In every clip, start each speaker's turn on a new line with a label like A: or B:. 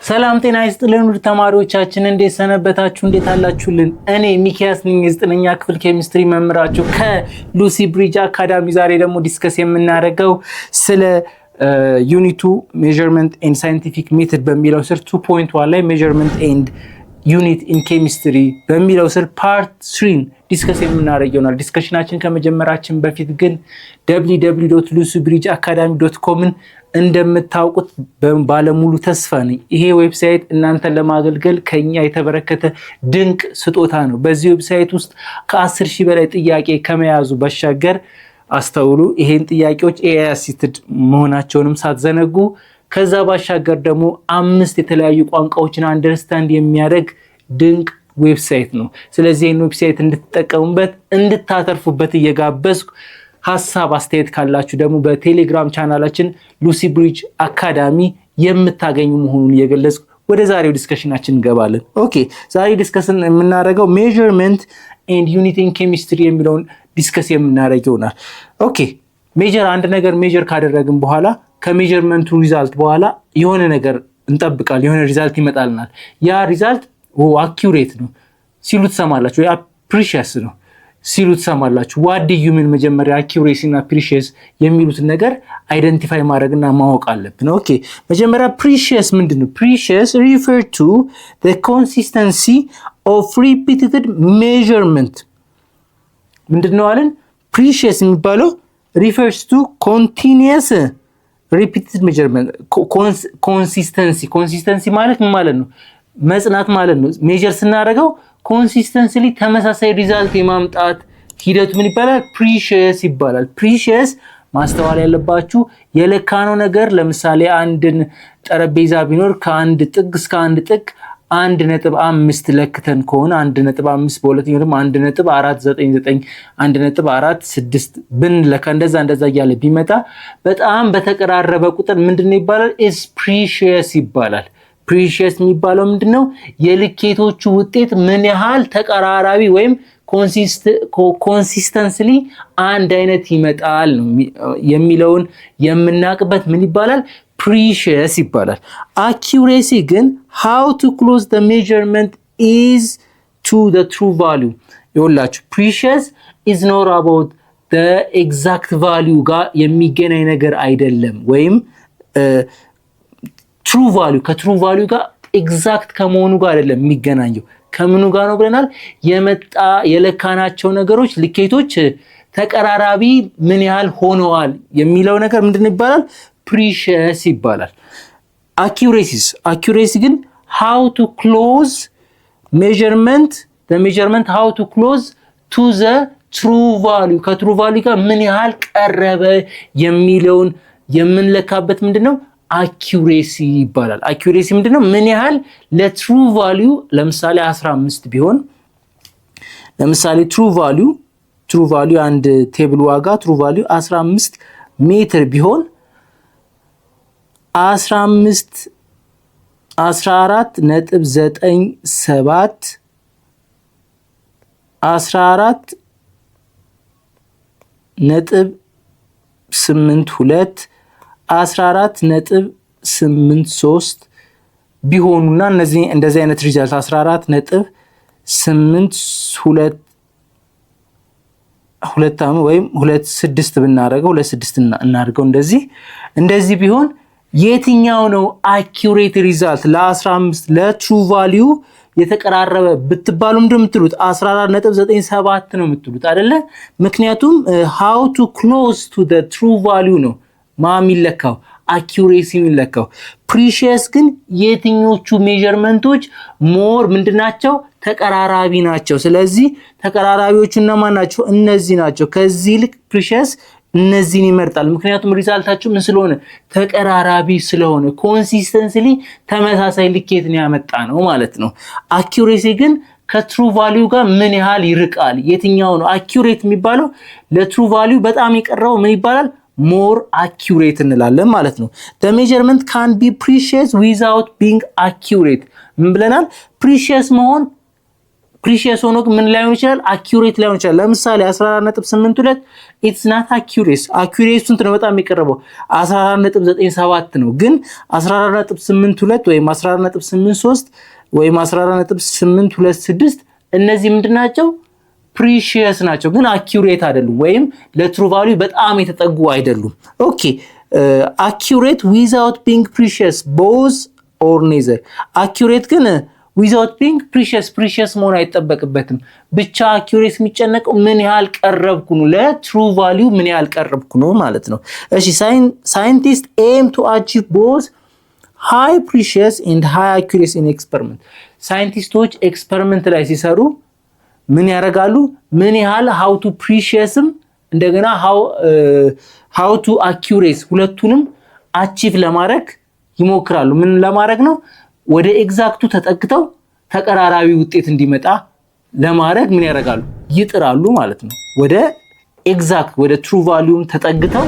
A: ሰላም ጤና ይስጥልን ውድ ተማሪዎቻችን እንዴት ሰነበታችሁ እንዴት አላችሁልን እኔ ሚኪያስ ነኝ የዘጠነኛ ክፍል ኬሚስትሪ መምህራችሁ ከሉሲ ብሪጅ አካዳሚ ዛሬ ደግሞ ዲስከስ የምናደርገው ስለ ዩኒቱ ሜዠርመንት ኤንድ ሳይንቲፊክ ሜተድ በሚለው ስር 2.1 ላይ ሜዠርመንት ኤንድ ዩኒት ኢን ኬሚስትሪ በሚለው ስር ፓርት 3 ዲስከስ የምናደርግ ይሆናል። ዲስከሽናችን ከመጀመራችን በፊት ግን www.lucybridgeacademy.com እንደምታውቁት ባለሙሉ ተስፋ ነኝ። ይሄ ዌብሳይት እናንተን ለማገልገል ከኛ የተበረከተ ድንቅ ስጦታ ነው። በዚህ ዌብሳይት ውስጥ ከ10,000 በላይ ጥያቄ ከመያዙ ባሻገር አስተውሉ፣ ይሄን ጥያቄዎች AI አሲስትድ መሆናቸውንም ሳትዘነጉ ከዛ ባሻገር ደግሞ 5 የተለያዩ ቋንቋዎችን አንደርስታንድ የሚያደርግ ድንቅ ዌብሳይት ነው። ስለዚህ ይሄን ዌብሳይት እንድትጠቀሙበት እንድታተርፉበት እየጋበዝኩ ሐሳብ አስተያየት ካላችሁ ደግሞ በቴሌግራም ቻናላችን ሉሲ ብሪጅ አካዳሚ የምታገኙ መሆኑን እየገለጽኩ ወደ ዛሬው ዲስከሽናችን እንገባለን። ኦኬ ዛሬ ዲስከስን የምናደርገው ሜዠርመንት ኤንድ ዩኒት ኢን ኬሚስትሪ የሚለውን ዲስከስ የምናደርግ ይሆናል። ኦኬ ሜጀር አንድ ነገር ሜጀር ካደረግን በኋላ ከሜዠርመንቱ ሪዛልት በኋላ የሆነ ነገር እንጠብቃለን፣ የሆነ ሪዛልት ይመጣልናል። ያ ሪዛልት አኪዩሬት ነው ሲሉ ትሰማላችሁ፣ ያ ፕሪሺየስ ነው ሲሉ ትሰማላችሁ። ዋት ዱ ዩ ሚን? መጀመሪያ አኪዩሬሲ እና ፕሪሺየስ የሚሉትን ነገር አይደንቲፋይ ማድረግና ማወቅ አለብን። ኦኬ መጀመሪያ ፕሪሺየስ ምንድነው? ፕሪሺየስ ሪፈር ቱ the consistency of repeated measurement ምንድነው አለን? ፕሪሺየስ የሚባለው refers to continuous repeated measurement consistency ማለት ምን ማለት ነው? መጽናት ማለት ነው። ሜጀር ስናደርገው ኮንሲስተንሲሊ ተመሳሳይ ሪዛልት የማምጣት ሂደቱ ምን ይባላል? ፕሪሺየስ ይባላል። ፕሪሺየስ ማስተዋል ያለባችሁ የለካነው ነገር ለምሳሌ አንድን ጠረጴዛ ቢኖር ከአንድ ጥግ እስከ አንድ ጥግ 1.5 ለክተን ከሆነ 1.5 በሁለተኛው ደግሞ 1.499 1.46 ብንለካ እንደዛ እያለ ቢመጣ በጣም በተቀራረበ ቁጥር ምንድነው ይባላል? ኢስ ፕሪሺየስ ይባላል። ፕሪሺየስ የሚባለው ምንድነው? የልኬቶቹ ውጤት ምን ያህል ተቀራራቢ ወይም ኮንሲስተንስሊ አንድ አይነት ይመጣል ነው የሚለውን የምናውቅበት ምን ይባላል? ፕሪሺየስ ይባላል። አኪዩሬሲ ግን how to close the measurement is to the true value። ይኸውላችሁ ፕሪሺየስ is not about the exact value ጋር የሚገናኝ ነገር አይደለም፣ ወይም ትሩ ቫልዩ ከትሩ ቫልዩ ጋር ኤግዛክት ከመሆኑ ጋር አይደለም የሚገናኘው። ከምኑ ጋር ነው ብለናል? የለካናቸው ነገሮች ልኬቶች ተቀራራቢ ምን ያህል ሆነዋል የሚለው ነገር ምንድነው ይባላል? ፕሪሺየስ ይባላል። አኪዩሬሲ ግን how to close measurement the measurement how to close to the true value ከትሩ ቫልዩ ጋር ምን ያህል ቀረበ የሚለውን የምንለካበት ምንድነው? አኪዩሬሲ ይባላል። አኪዩሬሲ ምንድነው? ምን ያህል ለትሩ ቫልዩ ለምሳሌ 15 ቢሆን ለምሳሌ ትሩ ቫልዩ አንድ ቴብል ዋጋ ትሩ ቫልዩ 15 ሜትር ቢሆን 14.97 14.82 14.83 ቢሆኑና እነዚህ እንደዚህ አይነት ሪዛልት 14.82 ወይም 26 ብናደርገው 26 እናድርገው እንደዚህ ቢሆን የትኛው ነው አኪዩሬት ሪዛልት? ለ15 ለትሩ ቫልዩ የተቀራረበ ብትባሉ ምንድነው የምትሉት? 14.97 ነው የምትሉት አይደለ? ምክንያቱም how to close to the true value ነው የሚለካው፣ አኪዩሬሲ የሚለካው። ፕሪሺየስ ግን የትኞቹ ሜዠርመንቶች ሞር ምንድናቸው? ተቀራራቢ ናቸው። ስለዚህ ተቀራራቢዎቹ እነማን ናቸው? እነዚህ ናቸው። ከዚህ ልክ ፕሪሺየስ እነዚህን ይመርጣል። ምክንያቱም ሪዛልታቸው ምን ስለሆነ? ተቀራራቢ ስለሆነ ኮንሲስተንሲሊ ተመሳሳይ ልኬትን ያመጣ ነው ማለት ነው። አኪዩሬሲ ግን ከትሩ ቫልዩ ጋር ምን ያህል ይርቃል? የትኛው ነው አኪዩሬት የሚባለው? ለትሩ ቫልዩ በጣም የቀረበው ምን ይባላል? ሞር አኪዩሬት እንላለን ማለት ነው። the measurement can be precise without being accurate ምን ብለናል? ፕሪሺየስ መሆን ፕሪሺየስ ሆኖ ምን ላይሆን ይችላል? አኪዩሬት ላይሆን ይችላል። ለምሳሌ 14.82 ኢትስ ናት አኪዩሬስ። አኪዩሬስ ስንት ነው? በጣም የቀረበው 14.97 ነው። ግን 14.82 ወይም 14.83 ወይም 14.826 እነዚህ ምንድናቸው? ፕሪሺየስ ናቸው፣ ግን አኪዩሬት አይደሉም፣ ወይም ለትሩ ቫልዩ በጣም የተጠጉ አይደሉም። ኦኬ አኪዩሬት ዊዛውት ቢንግ ፕሪሺየስ ቦዝ ኦር ኔዘር። አኪዩሬት ግን ዊዛውት ቢንግ ፕሪሺየስ መሆን አይጠበቅበትም። ብቻ አኪዩሬት የሚጨነቀው ምን ያህል ቀረብኩ ነው፣ ለትሩ ቫልዩ ምን ያህል ቀረብኩ ነው ማለት ነው። እሺ ሳይንቲስት ኤም ቱ አቺቭ ቦዝ ሃይ ፕሪሺየስ ኤንድ ሃይ አኪዩሬሲ ኢን ኤክስፐሪመንት። ሳይንቲስቶች ኤክስፐሪመንት ላይ ሲሰሩ ምን ያደርጋሉ? ምን ያህል ሃው ቱ ፕሪሺየስም እንደገና ሃው ቱ አኪዩሬስ ሁለቱንም አቺቭ ለማድረግ ይሞክራሉ። ምን ለማድረግ ነው? ወደ ኤግዛክቱ ተጠግተው ተቀራራቢ ውጤት እንዲመጣ ለማድረግ ምን ያደርጋሉ? ይጥራሉ ማለት ነው። ወደ ኤግዛክት ወደ ትሩ ቫልዩም ተጠግተው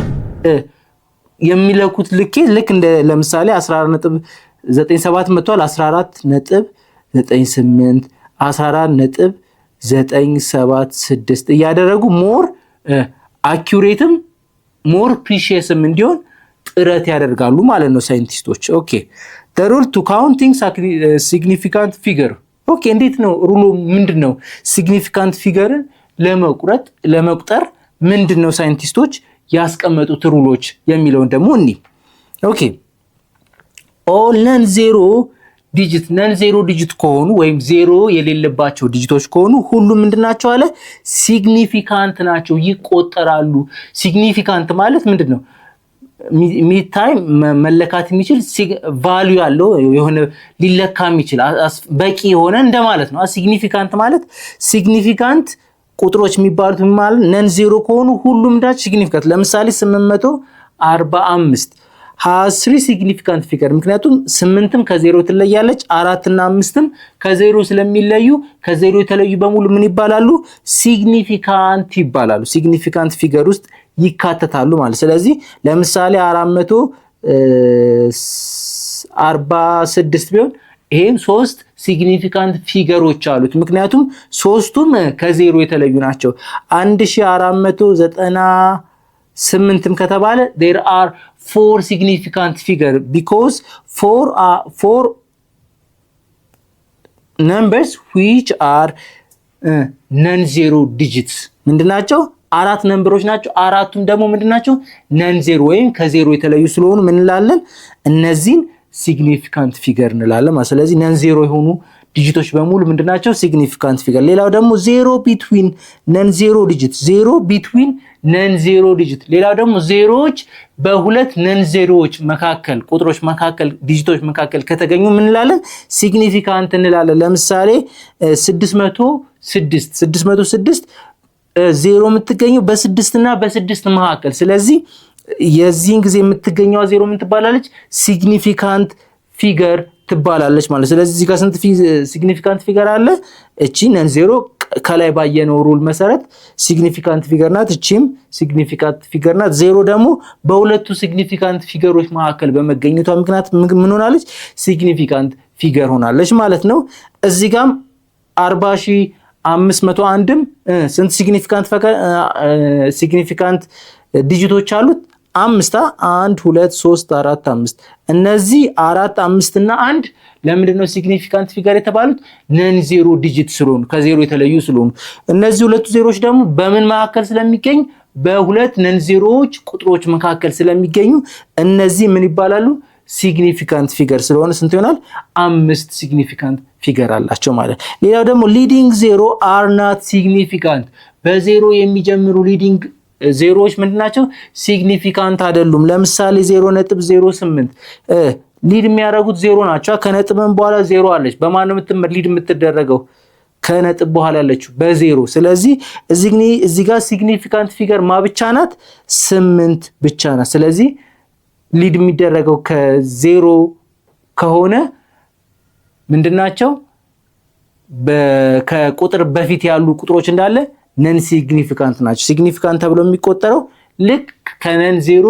A: የሚለኩት ልኬት ልክ እንደ ለምሳሌ 14.97 መጥቷል። 14.98 14.976 እያደረጉ ሞር አኪዩሬትም ሞር ፕሪሺየስም እንዲሆን ጥረት ያደርጋሉ ማለት ነው ሳይንቲስቶች። ኦኬ the rule to counting significant figure። ኦኬ እንዴት ነው ሩሉ? ምንድነው ሲግኒፊካንት ፊገርን ለመቁጠር ምንድነው ሳይንቲስቶች ያስቀመጡት ሩሎች የሚለውን ደግሞ እኒ ኦኬ all non zero digit ከሆኑ ወይም ዜሮ የሌለባቸው ዲጂቶች ከሆኑ ሁሉም ምንድናቸው አለ? ሲግኒፊካንት ናቸው፣ ይቆጠራሉ። ሲግኒፊካንት ማለት ምንድነው? ሚታይ መለካት የሚችል ቫልዩ ያለው የሆነ ሊለካ የሚችል በቂ የሆነ እንደማለት ነው። ሲግኒፊካንት ማለት ሲግኒፊካንት ቁጥሮች የሚባሉት ማለት ነን ዜሮ ከሆኑ ሁሉም ዳች ሲግኒፊካንት። ለምሳሌ 845 has 3 significant figure። ምክንያቱም 8ም ከዜሮ ትለያለች፣ 4 እና 5ም ከዜሮ ስለሚለዩ ከዜሮ የተለዩ በሙሉ ምን ይባላሉ? ሲግኒፊካንት ይባላሉ። ሲግኒፊካንት ፊገር ውስጥ ይካተታሉ ማለት። ስለዚህ ለምሳሌ 446 ቢሆን ይሄም 3 ሲግኒፊካንት ፊገሮች አሉት። ምክንያቱም ሶስቱም ከዜሮ የተለዩ ናቸው። 1498ም ከተባለ there are 4 significant figure because 4 numbers which are non-zero digits ምንድናቸው? 4 ነምበሮች ናቸው። አራቱም ደግሞ ምንድናቸው? ነን ዜሮ ወይም ከዜሮ የተለዩ ስለሆኑ ምን እንላለን? እነዚህን ሲግኒፊካንት ፊገር እንላለን ማለት። ስለዚህ ነን ዜሮ የሆኑ ዲጂቶች በሙሉ ምንድናቸው? ሲግኒፊካንት ፊገር። ሌላው ደግሞ ዜሮ ቢትዊን ነን ዜሮ ዲጂት፣ ዜሮ ቢትዊን ነን ዜሮ ዲጂት። ሌላው ደግሞ ዜሮዎች በሁለት ነን ዜሮዎች መካከል ቁጥሮች መካከል ዲጂቶች መካከል ከተገኙ ምን እንላለን? ሲግኒፊካንት እንላለን። ለምሳሌ 606 ዜሮ የምትገኘው በ6 እና በ6 መካከል። ስለዚህ የዚህን ጊዜ የምትገኘው ዜሮ ምን ትባላለች? ሲግኒፊካንት ፊገር ትባላለች ማለት። ስለዚህ እዚህ ጋር ስንት ሲግኒፊካንት ፊገር አለ? እቺ ነን ዜሮ ከላይ ባየነው ሩል መሰረት ሲግኒፊካንት ፊገር ናት። እቺም ሲግኒፊካንት ፊገር ናት። ዜሮ ደግሞ በሁለቱ ሲግኒፊካንት ፊገሮች መካከል በመገኘቷ ምክንያት ምን ሆናለች? ሲግኒፊካንት ፊገር ሆናለች ማለት ነው። እዚህ ጋርም 40501ም ስንት ሲግኒፊካንት ዲጂቶች አሉት? 5 1 2 3 4 5 እነዚህ 4 5 እና 1 ለምንድነው ሲግኒፊካንት ፊገር የተባሉት? ነን ዜሮ ዲጂት ስለሆኑ ከዜሮ የተለዩ ስለሆኑ። እነዚህ ሁለቱ ዜሮዎች ደግሞ በምን መካከል ስለሚገኝ? በሁለት ነን ዜሮዎች ቁጥሮች መካከል ስለሚገኙ እነዚህ ምን ይባላሉ? ሲግኒፊካንት ፊገር ስለሆነ ስንት ይሆናል? 5 ሲግኒፊካንት ፊገር አላቸው ማለት። ሌላው ደግሞ ሊዲንግ ዜሮ አር ናት ሲግኒፊካንት። በዜሮ የሚጀምሩ ሊዲንግ ዜሮዎች ምንድናቸው? ሲግኒፊካንት አይደሉም። ለምሳሌ 0.08 ሊድ የሚያደርጉት ዜሮ ናቸው። ከነጥብም በኋላ ዜሮ አለች። በማን ነው ሊድ የምትደረገው? ከነጥብ በኋላ ያለችው በዜሮ። ስለዚህ እዚህ ጋር ሲግኒፊካንት ፊገር ማ ብቻ ናት? 8 ብቻ ናት። ስለዚህ ሊድ የሚደረገው ከዜሮ ከሆነ ምንድናቸው? ከቁጥር በፊት ያሉ ቁጥሮች እንዳለ ነን ሲግኒፊካንት ናቸው። ሲግኒፊካንት ተብሎ የሚቆጠረው ልክ ከነን ዜሮ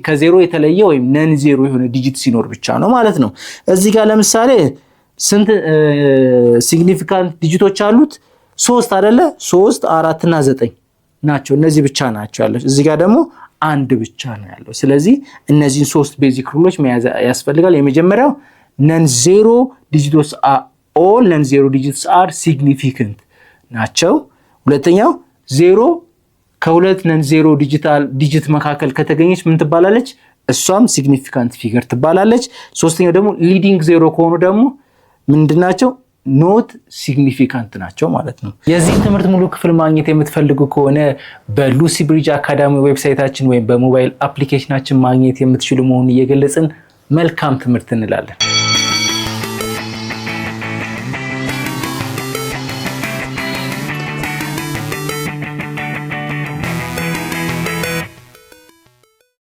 A: ከዜሮ የተለየ ወይም ነን ዜሮ የሆነ ዲጂት ሲኖር ብቻ ነው ማለት ነው። እዚህ ጋር ለምሳሌ ስንት ሲግኒፊካንት ዲጂቶች አሉት? 3 አይደለ? 3 4 እና 9 ናቸው። እነዚህ ብቻ ናቸው ያለው። እዚህ ጋር ደግሞ አንድ ብቻ ነው ያለው። ስለዚህ እነዚህን 3 ቤዚክ ሩሎች መያዝ ያስፈልጋል። የመጀመሪያው ነን ዜሮ ዲጂቶስ ኦል ነን ዜሮ ዲጂትስ አር ሲግኒፊካንት ናቸው። ሁለተኛው ዜሮ ከሁለት ነን ዜሮ ዲጂት መካከል ከተገኘች ምን ትባላለች? እሷም ሲግኒፊካንት ፊገር ትባላለች። ሶስተኛው ደግሞ ሊዲንግ ዜሮ ከሆኑ ደግሞ ምንድናቸው? ኖት ሲግኒፊካንት ናቸው ማለት ነው። የዚህ ትምህርት ሙሉ ክፍል ማግኘት የምትፈልጉ ከሆነ በሉሲ ብሪጅ አካዳሚ ዌብሳይታችን ወይም በሞባይል አፕሊኬሽናችን ማግኘት የምትችሉ መሆኑን እየገለጽን መልካም ትምህርት እንላለን።